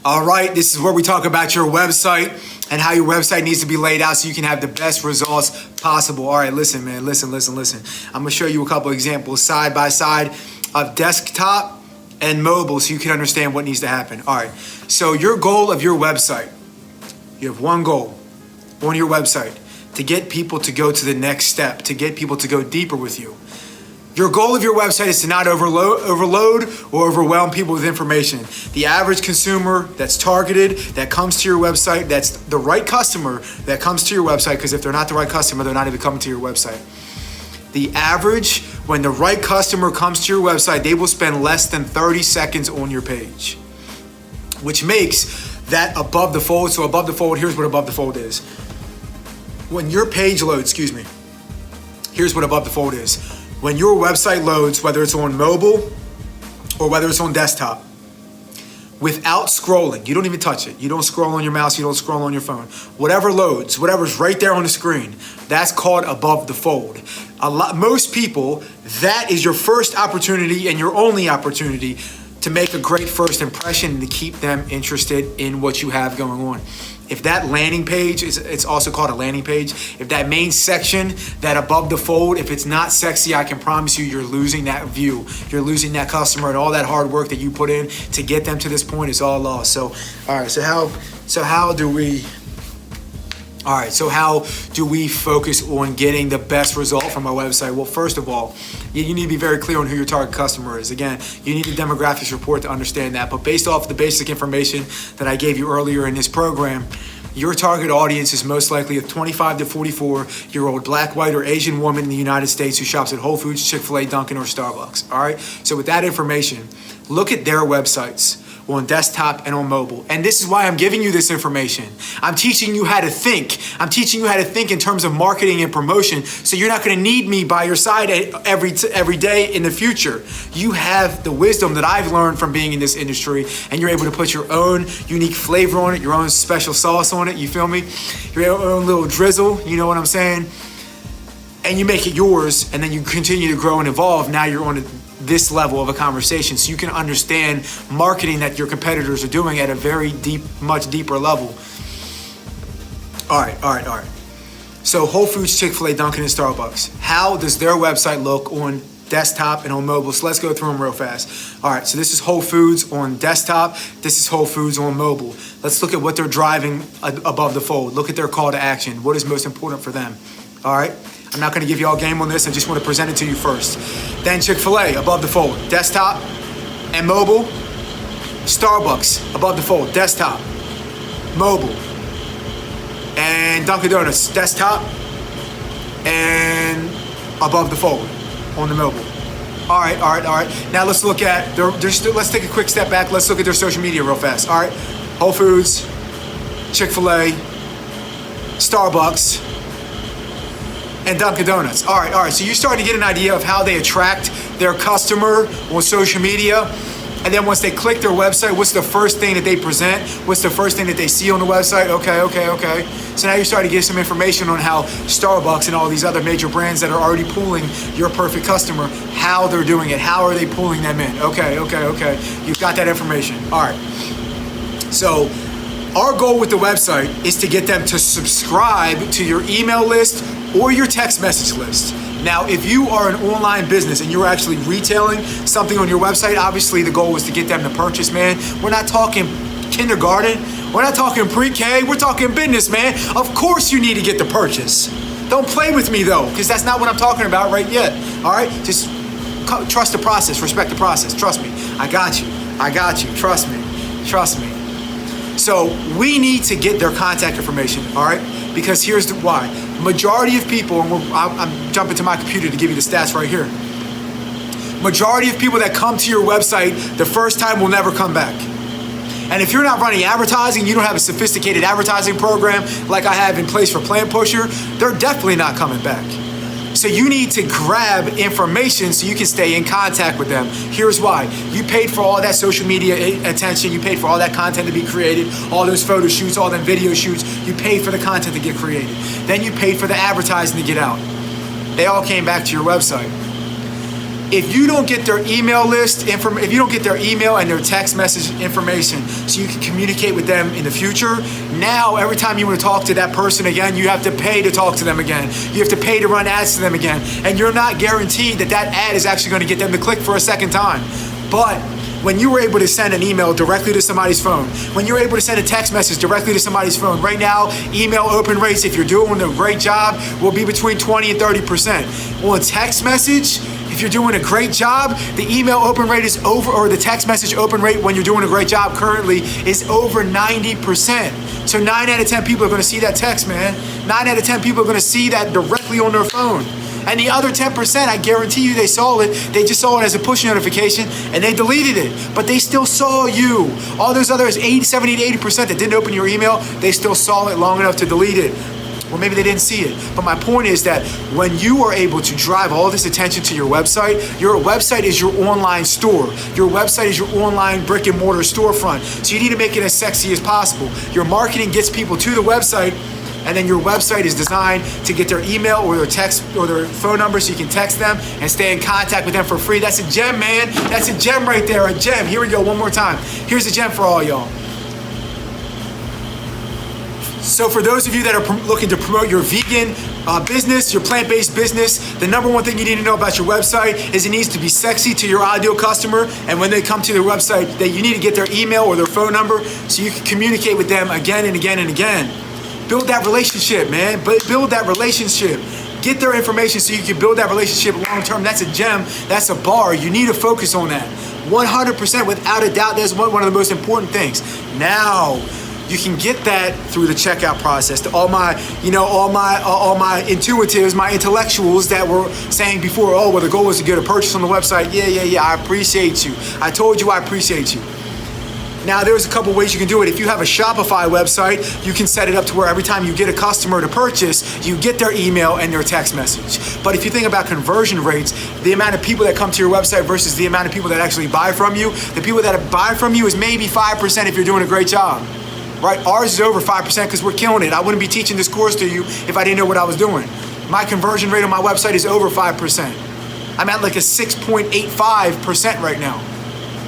All right, this is where we talk about your website and how your website needs to be laid out so you can have the best results possible. All right, listen, man, listen. I'm gonna show you a couple examples side by side of desktop and mobile so you can understand what needs to happen. All right, so your goal of your website, you have one goal on your website, to get people to go to the next step, to get people to go deeper with you. Your goal of your website is to not overload or overwhelm people with information. The average consumer that's targeted, that comes to your website, that's the right customer that comes to your website, because if they're not the right customer, they're not even coming to your website. The average, when the right customer comes to your website, they will spend less than 30 seconds on your page, which makes that above the fold. So above the fold, here's what above the fold is. When your page loads, here's what above the fold is. When your website loads, whether it's on mobile or whether it's on desktop, without scrolling, you don't even touch it. You don't scroll on your mouse, you don't scroll on your phone. Whatever loads, whatever's right there on the screen, that's called above the fold. Most people, that is your first opportunity and your only opportunity to make a great first impression and to keep them interested in what you have going on. If that landing page, it's also called a landing page, if that main section, that above the fold, if it's not sexy, I can promise you you're losing that view. You're losing that customer, and all that hard work that you put in to get them to this point is all lost. So, all right, so how do we focus on getting the best result from our website? Well, first of all, you need to be very clear on who your target customer is. Again, you need the demographics report to understand that. But based off the basic information that I gave you earlier in this program, your target audience is most likely a 25 to 44-year-old black, white, or Asian woman in the United States who shops at Whole Foods, Chick-fil-A, Dunkin', or Starbucks. All right? So with that information, look at their websites on desktop and on mobile. And this is why I'm giving you this information. I'm teaching you how to think. I'm teaching you how to think in terms of marketing and promotion, so you're not going to need me by your side every day in the future. You have the wisdom that I've learned from being in this industry, and you're able to put your own unique flavor on it, your own special sauce on it, you feel me? Your own little drizzle, you know what I'm saying? And you make it yours, and then you continue to grow and evolve. Now you're on this level of a conversation, so you can understand marketing that your competitors are doing at a very deep, much deeper level. All right. So Whole Foods, Chick-fil-A, Dunkin', and Starbucks. How does their website look on desktop and on mobile? So let's go through them real fast. All right, so this is Whole Foods on desktop. This is Whole Foods on mobile. Let's look at what they're driving above the fold. Look at their call to action. What is most important for them? All right. I'm not going to give you all game on this. I just want to present it to you first. Then Chick-fil-A, above the fold, desktop and mobile. Starbucks, above the fold, desktop, mobile. And Dunkin' Donuts, desktop and above the fold on the mobile. All right. Now let's look at let's take a quick step back. Let's look at their social media real fast. All right, Whole Foods, Chick-fil-A, Starbucks, and Dunkin' Donuts. All right. So you're starting to get an idea of how they attract their customer on social media. And then once they click their website, what's the first thing that they present? What's the first thing that they see on the website? Okay. So now you're starting to get some information on how Starbucks and all these other major brands that are already pulling your perfect customer, how they're doing it. How are they pulling them in? Okay. You've got that information. All right. So our goal with the website is to get them to subscribe to your email list or your text message list. Now, if you are an online business and you're actually retailing something on your website, obviously the goal is to get them to purchase, man. We're not talking kindergarten. We're not talking pre-K. We're talking business, man. Of course you need to get the purchase. Don't play with me, though, because that's not what I'm talking about right yet. All right? Just trust the process. Respect the process. Trust me. I got you. Trust me. So we need to get their contact information, all right? Because here's why. Majority of people, and I'm jumping to my computer to give you the stats right here. Majority of people that come to your website the first time will never come back. And if you're not running advertising, you don't have a sophisticated advertising program like I have in place for Plant Pusher, they're definitely not coming back. So you need to grab information so you can stay in contact with them. Here's why. You paid for all that social media attention. You paid for all that content to be created, all those photo shoots, all them video shoots. You paid for the content to get created. Then you paid for the advertising to get out. They all came back to your website. If you don't get their email list, if you don't get their email and their text message information so you can communicate with them in the future, now every time you want to talk to that person again, you have to pay to talk to them again. You have to pay to run ads to them again. And you're not guaranteed that that ad is actually going to get them to click for a second time. But when you were able to send an email directly to somebody's phone, when you're able to send a text message directly to somebody's phone, right now, email open rates, if you're doing a great job, will be between 20 and 30%. On text message, if you're doing a great job, the email open rate is over, or the text message open rate when you're doing a great job currently is over 90%. So 9 out of 10 people are going to see that text, man. 9 out of 10 people are going to see that directly on their phone. And the other 10%, I guarantee you they saw it. They just saw it as a push notification and they deleted it. But they still saw you. All those others, 70 to 80% that didn't open your email, they still saw it long enough to delete it. Or maybe they didn't see it. But my point is that when you are able to drive all this attention to your website is your online store. Your website is your online brick and mortar storefront. So you need to make it as sexy as possible. Your marketing gets people to the website, and then your website is designed to get their email or their text or their phone number so you can text them and stay in contact with them for free. That's a gem, man. That's a gem right there, a gem. Here we go, one more time. Here's a gem for all y'all. So for those of you that are looking to promote your vegan business, your plant-based business, the number one thing you need to know about your website is it needs to be sexy to your ideal customer. And when they come to their website, that you need to get their email or their phone number so you can communicate with them again and again and again. Build that relationship, man. Build that relationship. Get their information so you can build that relationship long term. That's a gem. That's a bar. You need to focus on that. 100%, without a doubt, that's one of the most important things. Now, you can get that through the checkout process. All my intuitives, my intellectuals that were saying before, oh, well, the goal is to get a purchase on the website. Yeah, I appreciate you. I told you I appreciate you. Now, there's a couple ways you can do it. If you have a Shopify website, you can set it up to where every time you get a customer to purchase, you get their email and their text message. But if you think about conversion rates, the amount of people that come to your website versus the amount of people that actually buy from you, the people that buy from you is maybe 5% if you're doing a great job. Right? Ours is over 5% because we're killing it. I wouldn't be teaching this course to you if I didn't know what I was doing. My conversion rate on my website is over 5%. I'm at like a 6.85% right now.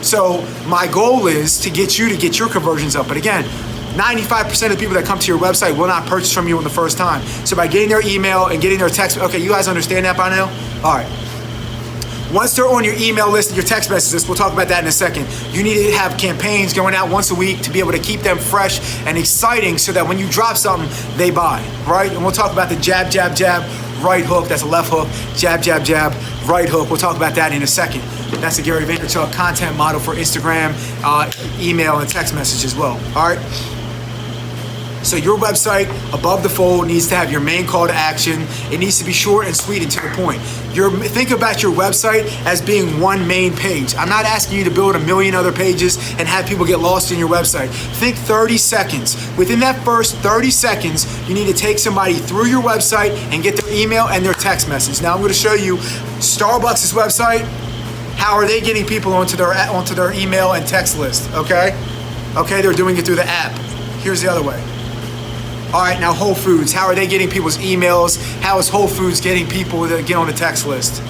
So my goal is to get you to get your conversions up. But again, 95% of the people that come to your website will not purchase from you on the first time. So by getting their email and getting their text, okay, you guys understand that by now? All right. Once they're on your email list and your text messages, we'll talk about that in a second. You need to have campaigns going out once a week to be able to keep them fresh and exciting so that when you drop something, they buy, right? And we'll talk about the jab, jab, jab, right hook. That's a left hook. Jab, jab, jab, right hook. We'll talk about that in a second. That's a Gary Vaynerchuk content model for Instagram, email, and text message as well, all right? So your website, above the fold, needs to have your main call to action. It needs to be short and sweet and to the point. Think about your website as being one main page. I'm not asking you to build a million other pages and have people get lost in your website. Think 30 seconds. Within that first 30 seconds, you need to take somebody through your website and get their email and their text message. Now I'm going to show you Starbucks' website. How are they getting people onto their email and text list, okay? Okay, they're doing it through the app. Here's the other way. All right, now Whole Foods. How are they getting people's emails? How is Whole Foods getting people to get on the text list?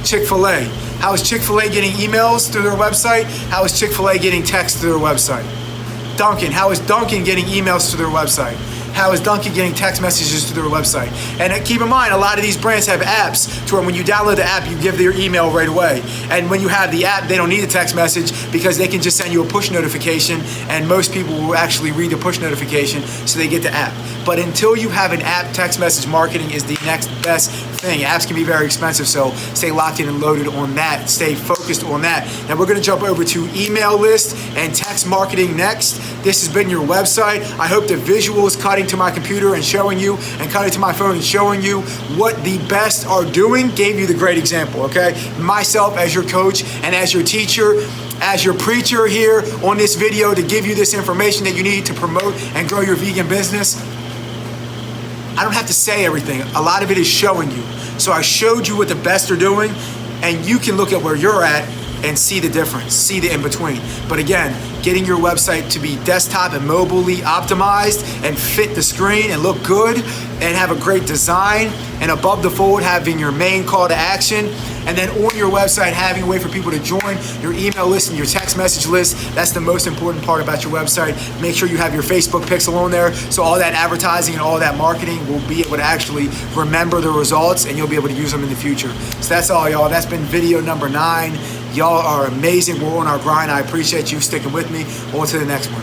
Chick-fil-A. How is Chick-fil-A getting emails through their website? How is Chick-fil-A getting text through their website? Dunkin'. How is Dunkin' getting emails to their website? How is Dunkin' getting text messages to their website? And keep in mind, a lot of these brands have apps to where when you download the app, you give their email right away. And when you have the app, they don't need a text message because they can just send you a push notification, and most people will actually read the push notification so they get the app. But until you have an app, text message marketing is the next best thing. Apps can be very expensive, so stay locked in and loaded on that. Stay focused on that. Now we're gonna jump over to email list and text marketing next. This has been your website. I hope the visuals cutting to my computer and showing you and cutting to my phone and showing you what the best are doing gave you the great example, okay? Myself as your coach and as your teacher, as your preacher here on this video to give you this information that you need to promote and grow your vegan business. I don't have to say everything. A lot of it is showing you. So I showed you what the best are doing, and you can look at where you're at and see the difference, see the in-between. But again, getting your website to be desktop and mobilely optimized and fit the screen and look good and have a great design, and above the fold having your main call to action, and then on your website having a way for people to join your email list and your text message list. That's the most important part about your website. Make sure you have your Facebook pixel on there, so all that advertising and all that marketing will be able to actually remember the results, and you'll be able to use them in the future. So that's all, y'all. That's been video number 9. Y'all are amazing. We're on our grind. I appreciate you sticking with me. On to the next one.